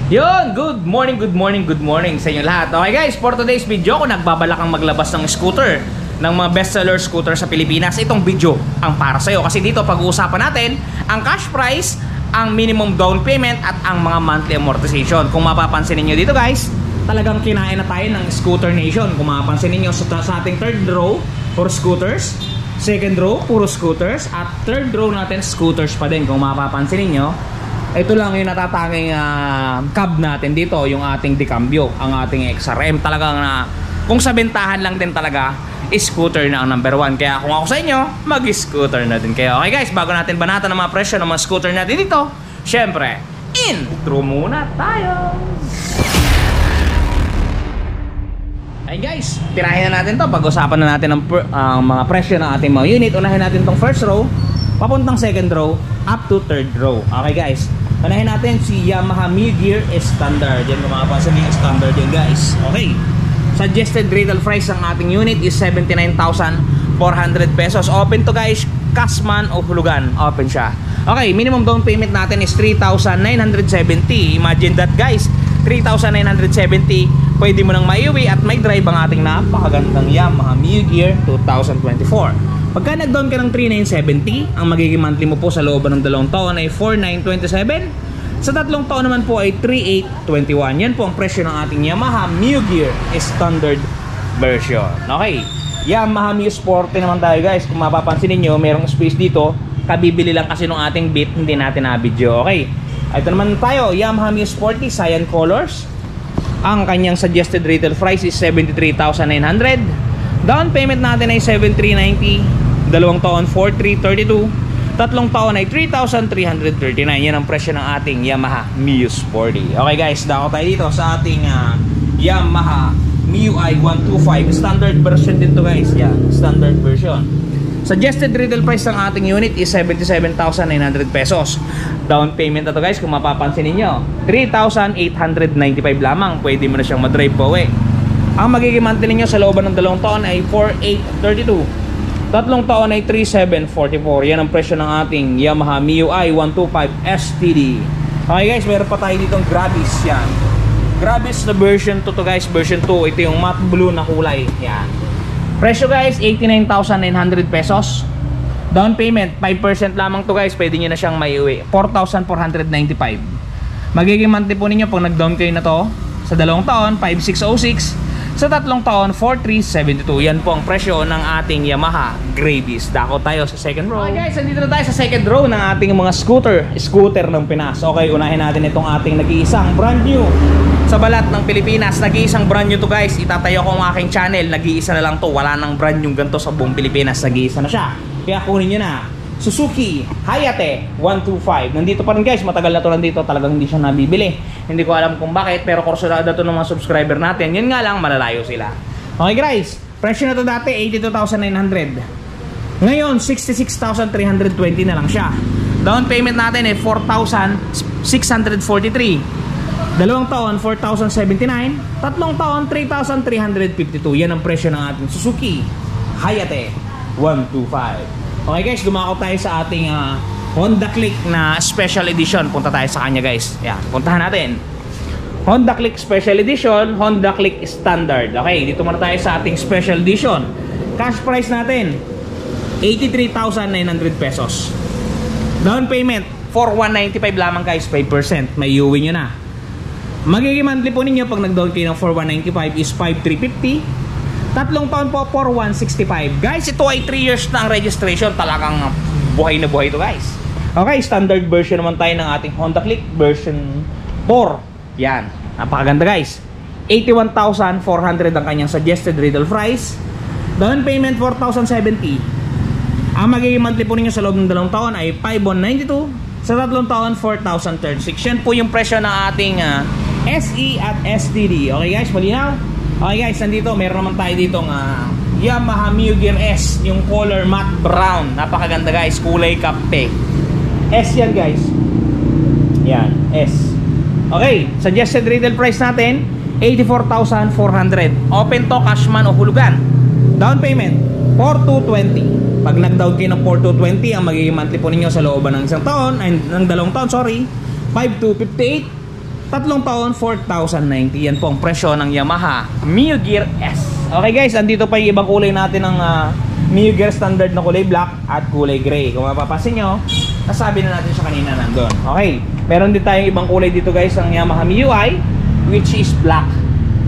Yun, good morning sa inyo lahat. Okay guys, for today's video, kung nagbabalakang maglabas ng scooter, ng mga bestseller scooter sa Pilipinas, itong video ang para sa'yo. Kasi dito pag-uusapan natin ang cash price, ang minimum down payment, at ang mga monthly amortization. Kung mapapansin niyo dito guys, talagang kinain na tayo ng Scooter Nation. Kung mapapansin niyo sa ating third row, for scooters, second row, puro scooters, at third row natin, scooters pa din. Kung mapapansin niyo, ito lang yung natatanging cab natin dito, yung ating Decambio, ang ating XRM. Talagang kung sa bentahan lang din talaga, scooter na ang number 1. Kaya kung ako sa inyo, mag-scooter na din kayo. Okay guys, bago natin banatan ang mga presyo ng mga scooter natin dito, syempre, intro muna tayo. Ay guys, tirahin na natin to. Pag-usapan na natin ang mga presyo ng ating mga unit. Unahin natin tong first row, papuntang second row, up to third row. Okay guys, unahin natin si Yamaha Mio Gear Standard. Yan, kung makapansin niyo yung standard yan guys. Okay, suggested retail price ng ating unit is 79,400 pesos. Open to guys, cash man o hulugan, open siya. Okay, minimum down payment natin is 3,970. Imagine that guys, 3,970, pwede mo nang maiuwi at may drive ang ating napakagandang Yamaha Mio Gear 2024. Pagka nag-down ka ng 3,970, ang magiging monthly mo po sa looban ng 2 taon ay 4,927. Sa 3 taon naman po ay 3,821. Yan po ang presyo ng ating Yamaha Mio Gear Standard version. Okay, Yamaha Mio Sporty naman tayo guys. Kung mapapansin niyo, merong space dito. Kabibili lang kasi ng ating bit, hindi natin na-video. Okay, ito naman tayo, Yamaha Mio Sporty Cyan Colors. Ang kanyang suggested retail price is 73,900. Down payment natin ay 7,390. 2 taon 4,332. 3 taon ay 3,339. Yan ang presyo ng ating Yamaha Mio Sporty. Okay guys, dako tayo dito sa ating Yamaha MIUI 125. Standard version din to guys. Yan, standard version. Suggested retail price ng ating unit is 77,900 pesos. Down payment na to guys, kung mapapansin niyo, 3,895 lamang. Pwede mo na siyang madrive po Ang magiging monthly niyo sa looban ng 2 taon ay 4,832. 3 taon ay 3,744. Yan ang presyo ng ating Yamaha MIUI 125 STD. Okay guys, meron pa tayo ditong Grabis. Yan, Grabis na version 2 to guys, version 2. Ito yung matte blue na kulay. Yan, presyo guys 89,900 pesos. Down payment 5% lamang to guys. Pwede nyo na siyang maiuwi, 4,495. Magiging monthly po ninyo pag nag-down kayo na to sa 2 taon 5,606. Sa 3 taon, 4,372. Yan po ang presyo ng ating Yamaha Grabis. Dako tayo sa second row. Okay guys, nandito na tayo sa second row ng ating mga scooter ng Pinas. Okay, unahin natin itong ating nag-iisang brand new sa balat ng Pilipinas. Nag-iisang brand new to guys. Itatayo ko ang aking channel. Nag-iisa na lang to. Wala nang brand new ganito sa buong Pilipinas. Nag-iisa na siya. Kaya kunin nyo na. Suzuki Hayate 125. Nandito pa rin guys, matagal na to nandito. Talagang hindi siya nabibili. Hindi ko alam kung bakit, pero kursunada to ng mga subscriber natin. Yan nga lang, malalayo sila. Okay guys, presyo na to dati 82,900. Ngayon 66,320 na lang siya. Down payment natin ay 4,643. 2 taon 4,079. 3 taon 3,352. Yan ang presyo ng ating Suzuki Hayate 125. Okay guys, dumako tayo sa ating Honda Click na special edition. Punta tayo sa kanya guys. Yan, puntahan natin. Honda Click special edition, Honda Click standard. Okay, dito muna tayo sa ating special edition. Cash price natin 83,900 pesos. Down payment 4,195 lamang guys, 5%. May iuwi nyo na. Magiging monthly po ninyo pag nag-down kayo ng 4,195 is 5,350. 3 taon po, 4,165. Guys, ito ay 3 years na ang registration. Talagang buhay na buhay ito guys. Okay, standard version naman tayo ng ating Honda Click version 4. Yan, napakaganda guys. 81,400 ang kanyang suggested retail price. Down payment 4,070. Ang magiging monthly po ninyo sa loob ng 2 taon ay 5,192. Sa 3 taon, 4,036. Yan po yung presyo ng ating SE at STD. Okay guys, malinaw? Okay guys, nandito meron naman tayo ditong Yamaha Mio Gear S, yung color matte brown. Napakaganda guys, kulay kape. S yan guys. Yan, S. Okay, suggested retail price natin 84,400. Open to, cash man o hulugan. Down payment 4,220. Pag nag-down kayo ng 4,220, ang magiging monthly po ninyo sa looban ng 1 taon, ay ng 2 taon, sorry, 5,258. 3 taon, 4,090. Yan po ang presyo ng Yamaha Mio Gear S. Okay guys, andito pa yung ibang kulay natin ng Mio Gear standard na kulay black at kulay gray. Kung mapapansin nyo, nasabi na natin siya kanina nandun. Okay, meron din tayong ibang kulay dito guys ng Yamaha MIUI, which is black.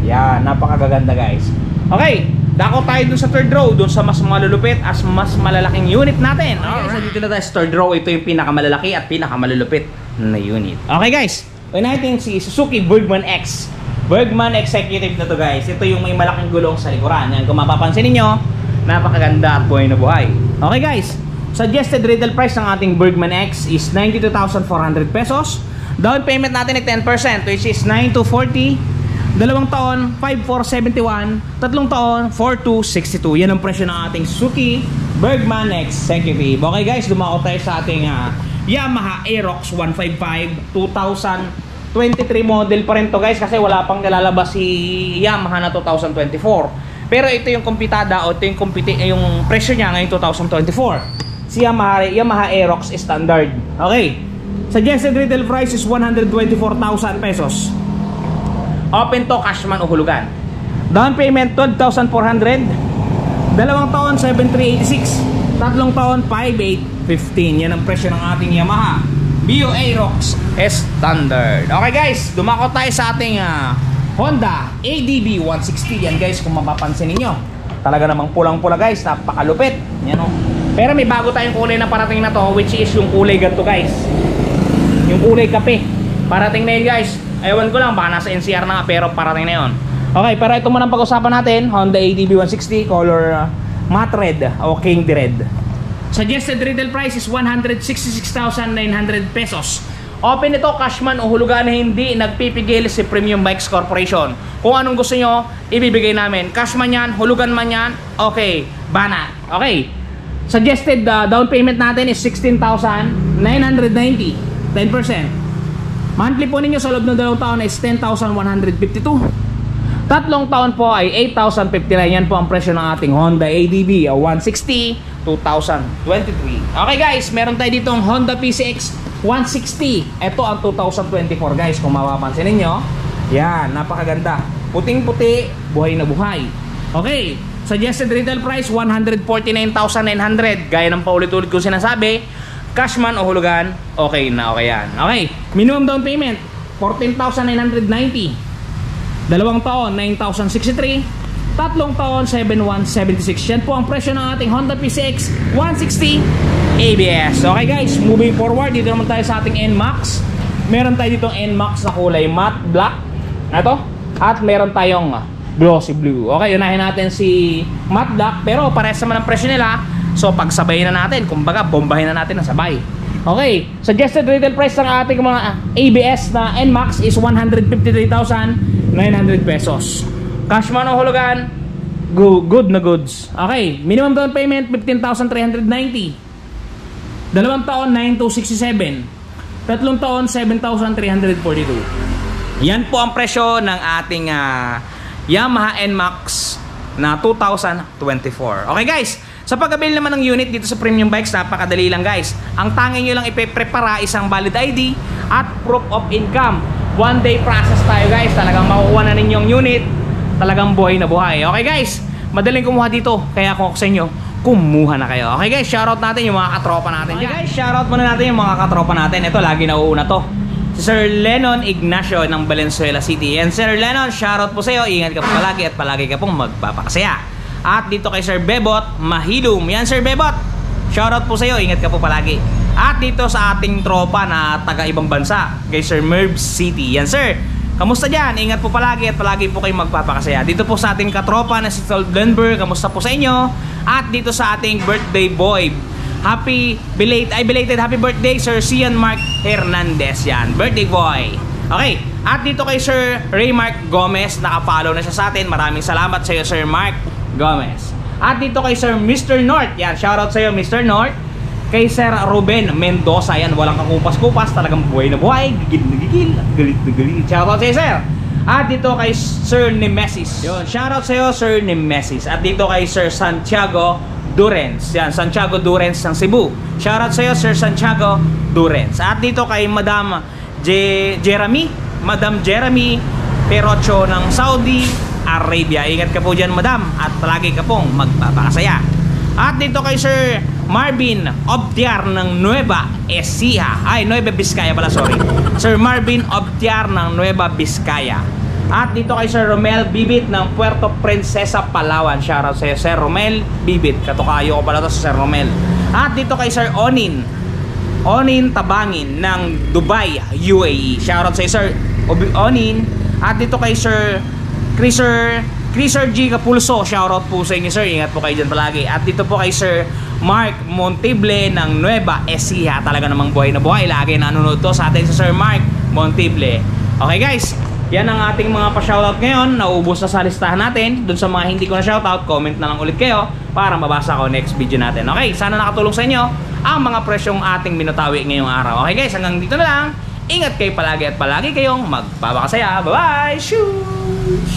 Yan, napakaganda guys. Okay, dako tayo dun sa third row, dun sa mas malulupit as mas malalaking unit natin. Okay, so dito na tayo sa third row. Ito yung pinakamalaki at pinakamalulupit na unit. Okay guys, natin si Suzuki Bergman X. Bergman Executive na to guys. Ito yung may malaking gulong sa likuran. Yan, kung mapapansin niyo, napakaganda at buhay na buhay. Okay guys, suggested retail price ng ating Bergman X is 92,400 pesos. Down payment natin ay 10%, which is 9,240. 2 taon, 5,471. 3 taon, 4,262. Yan ang presyo ng ating Suzuki Bergman Executive. Okay guys, dumako tayo sa ating Yamaha Aerox 155 2023 model pa rin to guys, kasi wala pang nalalabas si Yamaha na 2024. Pero ito yung kumpitada o ito yung presyo niya ngayong 2024. Si Yamaha Aerox standard. Okay. Suggested retail price is 124,000 pesos. Open to, cashman o hulugan. Down payment 12,400. 2 taon 7,386. 3 taon 5,815. Yan ang presyo ng ating Yamaha Mio Aerox standard. Okay guys, dumako tayo sa ating Honda ADB 160. Yan guys, kung mapapansin niyo, talaga namang pulang-pula guys, napakalupit. Yan o. Pero may bago tayong kulay na parating na to, which is yung kulay ganito guys. Yung kulay kape. Parating na yun guys. Ewan ko lang, baka nasa NCR na nga, pero parating na yun. Okay, pero ito muna ang pag-usapan natin. Honda ADB 160, color matte red o candy red. Suggested retail price is 166,900 pesos. Open ito, cashman o hulugan na hindi nagpipigil si Premium Bikes Corporation. Kung anong gusto nyo, ibibigay namin. Cashman yan, hulugan man yan, okay, bana. Okay, suggested down payment natin is 16,990, 10%. Monthly po ninyo sa loob ng 2 taon is 10,152. 3 taon po ay 8,059. Yan po ang presyo ng ating Honda ADB 160 2023. Okay guys, meron tayo ditong Honda PCX 160. Ito ang 2024 guys, kung mapapansin ninyo. Yan, napakaganda. Puting-puti, buhay na buhay. Okay, suggested retail price 149,900. Gaya ng paulit-ulit ko sinasabi, cashman o hulugan, okay na okay yan. Okay, minimum down payment 14,990. 2 taon 9,063. 3 taon 7,176. Yan po ang presyo ng ating Honda PCX 160 ABS. Okay guys, moving forward, dito naman tayo sa ating NMAX. Meron tayo ditong NMAX na kulay matte black. Ito. At meron tayong glossy blue. Okay, unahin natin si matte black, pero parehas naman ang presyo nila. So pagsabayin na natin, kumbaga bombahin na natin ang sabay. Okay, suggested retail price ng ating mga ABS na NMAX is 153,900 pesos. Cashman o hulugan, good na goods. Okay, minimum down payment 15,390. 2 taon 9,267. 3 taon 7,342. Yan po ang presyo ng ating Yamaha NMAX na 2024. Okay guys, sa pag-avail naman ng unit dito sa Premium Bikes, napakadali lang guys. Ang tanging nyo lang ipe-prepara isang valid ID at proof of income. 1 day process tayo guys. Talagang makukuha na ninyong unit. Talagang buhay na buhay. Okay guys, madaling kumuha dito. Kaya kung ako sa inyo, kumuha na kayo. Okay guys, shoutout natin yung mga katropa natin. Okay guys, shoutout muna natin yung mga katropa natin. Ito, lagi nauuna to. Si Sir Lennon Ignacio ng Valenzuela City. And Sir Lennon, shoutout po sa iyo. Ingat ka po palagi at palagi ka pong magpapakasaya. At dito kay Sir Bebot Mahilum. Yan Sir Bebot, shoutout po sa iyo. Ingat ka po palagi. At dito sa ating tropa na taga ibang bansa, kay Sir Merv City. Yan Sir, kamusta dyan? Ingat po palagi at palagi po kayong magpapakasaya. Dito po sa ating katropa na si Stoldenberg, kamusta po sa inyo? At dito sa ating birthday boy, belated happy birthday Sir Cian Mark Hernandez. Yan, birthday boy. Okay, at dito kay Sir Raymark Gomez, naka-follow na siya sa atin. Maraming salamat sa iyo Sir Mark Gomez. At dito kay Sir Mr. North, yan, shoutout sa iyo Mr. North. Kay Sir Ruben Mendoza, yan, walang kakupas-kupas, talagang buhay na buhay, gigil na gigil, galit na galit. Shoutout sa iyo Sir. At dito kay Sir Nemesis, yun, shoutout sa iyo Sir Nemesis. At dito kay Sir Santiago Durens, yan, Santiago Durens ng Cebu. Shoutout sa iyo Sir Santiago Durens. At dito kay Madam Jeremy Madam Jeremy Perocho ng Saudi Arabia. Ingat ka po dyan, madam, at palagi ka pong magpapakasaya. At dito kay Sir Marvin Obtiar ng Nueva Vizcaya pala, sorry. Sir Marvin Obtiar ng Nueva Vizcaya. At dito kay Sir Romel Bibit ng Puerto Princesa, Palawan. Shoutout sa Sir Romel Bibit. Katukayo ko pala to sa Sir Romel. At dito kay Sir Onin Tabangin ng Dubai, UAE. Shoutout sa Sir Onin. At dito kay Sir Chriser G. Capulso. Shoutout po sa inyo, sir. Ingat po kayo dyan palagi. At dito po kay Sir Mark Montible ng Nueva Ecija. Talaga namang buhay na buhay. Lagi nanonood to sa atin si Sir Mark Montible. Okay guys, yan ang ating mga pa-shoutout ngayon. Naubos na sa listahan natin. Doon sa mga hindi ko na shoutout, comment na lang ulit kayo para mabasa ko next video natin. Okay, sana nakatulong sa inyo ang mga presyong ating minutawi ngayong araw. Okay guys, hanggang dito na lang. Ingat kayo palagi at palagi kayong magpapakasaya. Bye-bye! Shoo!